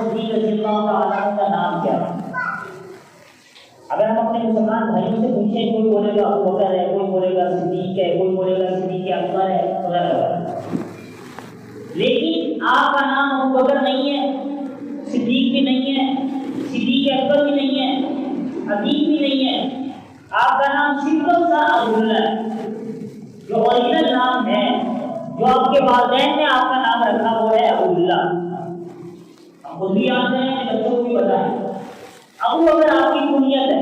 صدیق رضی اللہ تعالیٰ عنہ کا نام کیا ہے؟ اگر ہم اپنے مسلمان بھائیوں سے پوچھیں، کوئی بولے گا ابو بکر ہے، کوئی بولے گا صدیق ہے، کوئی بولے گا صدیق اکبر ہے وغیرہ وغیرہ، لیکن آپ کا نام ابو بکر نہیں ہے، صدیق بھی نہیں ہے، صدیق اکبر بھی نہیں ہے، عتیق بھی نہیں ہے، آپ کا نام سمپل سا عبداللہ ہے، جو اوریجنل نام ہے، جو آپ کے والدین نے آپ کا نام رکھا وہ ہے عبداللہ۔ آپ خود بھی یاد رہیں، بچوں کو بھی بتائیں، ابو بکر آپ کی کنیت ہے،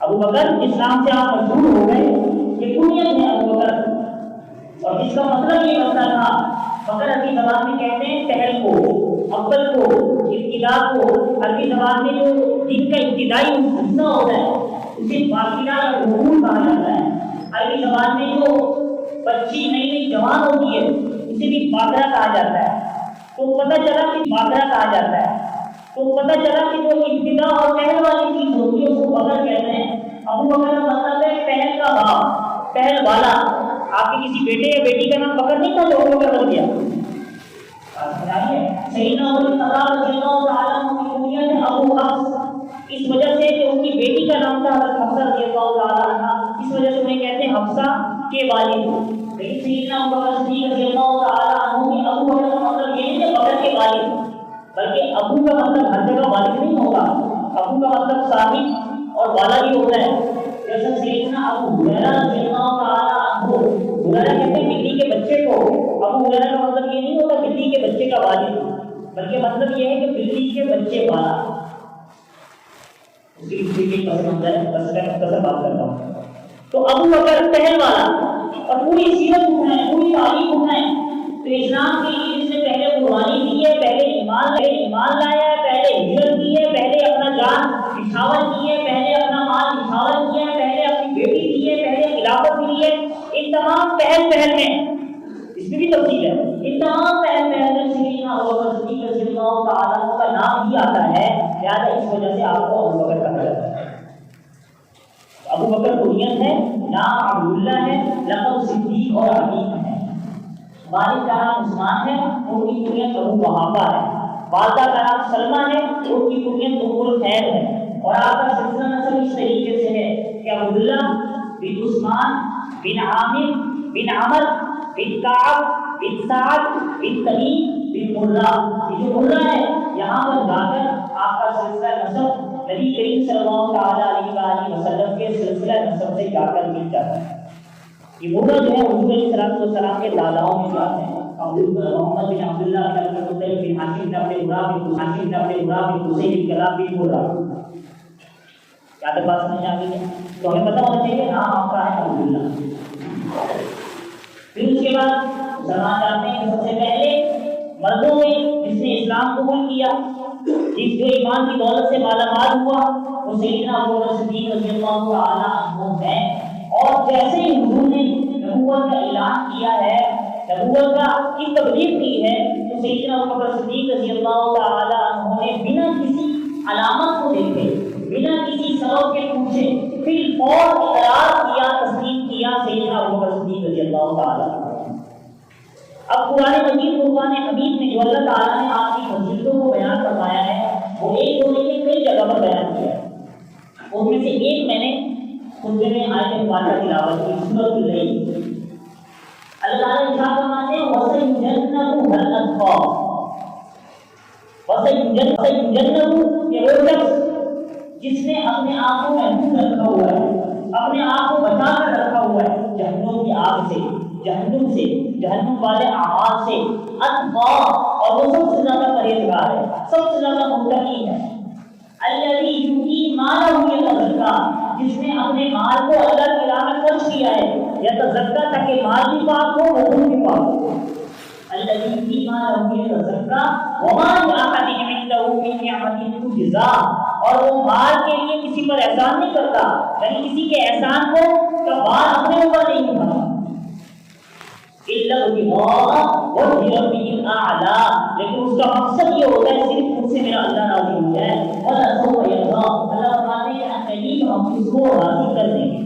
ابو بکر جس نام سے آپ مشہور ہو گئے یہ کنیت ہے ابو بکر، اور جس کا مطلب یہ بنتا تھا، بکر عربی زبان میں کہتے ہیں پہل کو، اول کو، ابتدا کو، عربی زبان میں جو دن کا ابتدائی حصہ ہوتا ہے اسے باقیہ یا رکون کہا جاتا ہے، عربی زبان میں جو بچی نئی نئی جوان ہوتی ہے اسے بھی باقرہ کہا جاتا ہے، تو پتہ چلا کہ باقرہ کہا جاتا ہے، تو پتہ چلا کہ جو ابتدا اور پہل والی چیز ہوتی ہے اس کو بکر کہتے ہیں۔ ابو بکر کا مطلب ہے پہل کا باپ، پہل والا۔ آپ کے کسی بیٹے یا بیٹی کا نام بکر نہیں تھا تو ابو بکر بن گیا؟ سیدنا عمر بن خطاب رضی اللہ تعالیٰ عنہ کی کنیت ہے ابو حفص، اس وجہ سے کہ ان کی بیٹی کا نام تھا حضرت حفصہ رضی اللہ تعالیٰ عنہ، اس وجہ سے انہیں کہتے ہیں حفصہ کے والد۔ لیکن سیدنا ابو بکر صدیق رضی اللہ تعالیٰ عنہ کے ابو بکر کا مطلب یہ نہیں کہ بکر کے والد، بلکہ ابو کا مطلب ہر جگہ والد نہیں ہوگا، ابو کا مطلب صاحب اور والا بھی ہوتا ہے۔ جیسا سیدنا ابو ہریرہ رضی اللہ تعالیٰ عنہ، ہریرہ کہتے ہیں بلی کے بچے کو، ابو ہریرہ کا مطلب یہ نہیں ہوتا بلی کے بچے کا والد، بلکہ مطلب یہ ہے کہ بلی کے بچے والا۔ اسی لیے پسند منظر ہے، بس میں مختصر بات کرتا ہوں۔ تو ابو بکر پہل والا، اور پوری سیرت اٹھائیں، پوری تاریخ اٹھائیں تو اسلام کے لیے جس نے پہلے قربانی دی ہے، پہلے ایمان لایا ہے، پہلے ہجرت کی ہے، پہلے اپنا جان نچھاور کی ہے، پہلے اپنا مال نچھاور کیا ہے، پہلے اپنی بیٹی دی ہے، پہلے خلافت ملی ہے، ان تمام پہل میں اس میں بھی تفصیل ہے، ان تمام پہل میں سیدنا ابو بکر صدیق رضی اللہ تعالیٰ عنہ کا نام ہی آتا ہے، لہٰذا اس وجہ سے آپ کو ابو بکر کہا جاتا ہے۔ ابو بکر کنیت ہے، نام عبداللہ ہے، لقب صدیق اور عتیق ہے۔ والد کا نام عثمان ہے، ان کی کنیت ابو وہابہ ہے۔ والدہ کا نام سلمہ ہے، ان کی کنیت ام الخیر ہے۔ اور آپ کا سلسلہ نسب اس طریقے سے ہے کہ عبداللہ بن عثمان بن عامر بن عمر بن کعب بن سعد بن تمیم بن مرہ، یہ جو مرہ ہے یہاں پر جا کر آپ کا سلسلہ نسب نبی کریم صلی اللہ تعالیٰ علیہ وآلہ وسلم کے سلسلہ نسب سے جا کر مل جاتا ہے۔ یہ مرہ جو ہے حضور علیہ السلام کے داداؤں میں جاتے ہیں، محمد بن عبداللہ بن عبد المطلب بن ہاشم بن عبد المناف بن ہاشم بن عبد المناف بن حسین بن کلاب بن مرہ۔ کیا تک بات سمجھ آ گئی ہے؟ تو ہمیں پتہ ہونا چاہیے نام آپ کا ہے عبداللہ۔ پھر اس کے بعد مسلمان جاتے ہیں سب سے پہلے مردوں میں جس نے اسلام قبول کیا، جس جو ایمان کی دولت سے مالا مال ہوا، وہ سیدنا ابو بکر صدیق رضی اللہ تعالیٰ عنہ ہیں۔ اور جیسے ہی حضور نے نبوت کا اعلان کیا ہے، نبوت کی تبلیغ کی ہے، تو سیدنا ابو بکر صدیق رضی اللہ تعالیٰ عنہ نے بنا کسی علامت کو دیکھے، بنا کسی سبب کے پوچھے، پھر فوراً اقرار کیا، تسلیم کیا سیدنا ابو بکر صدیق رضی اللہ تعالیٰ عنہ۔ اب قرآن مجید قرآن حمید میں جو اللہ تعالیٰ نے آپ کی فضیلتوں کو بیان فرمایا ہے وہ ایک دو نہیں کئی جگہ پر بیان کیا ہے، ان میں سے ایک میں نے خطبے میں آیت مبارکہ تلاوت کی، سورۃ اللیل۔ اللہ تعالیٰ ارشاد فرماتے ہیں وَسَيُجَنَّبُهَا الْأَتْقَى، وَسَيُجَنَّبُهَا یہ وہ شخص جس نے اپنے آپ کو محفوظ رکھا ہوا ہے، اپنے آپ کو بچا کر رکھا ہوا ہے جہنم کی آگ سے، جہنم والے اعمال سے، اتقا، اور وہ سب سے زیادہ پرہیزگار ہے، سب سے زیادہ متقی ہے۔ الذی یؤتی مالہ یتزکیٰ، جس نے اپنے مال کو اللہ کی راہ میں خرچ کیا ہے، یتزکیٰ تاکہ مال بھی پاک ہو اور خود بھی پاک ہو۔ الذی یؤتی مالہ یتزکیٰ وما لأحد عنده من نعمۃ تجزیٰ، اور وہ مال کے لیے کسی پر احسان نہیں کرتا، یعنی کسی کے احسان کو کفار اپنے اوپر نہیں اٹھاتا۔ الا ابتغاء وجه ربه الاعلى، لیکن اس کا مقصد یہ ہوتا ہے صرف مجھ سے میرا اللہ راضی ہو جائے، اور سوف یرضى، اللہ فرماتے ہیں کہ قریب ہم اس کو راضی کر دیں گے۔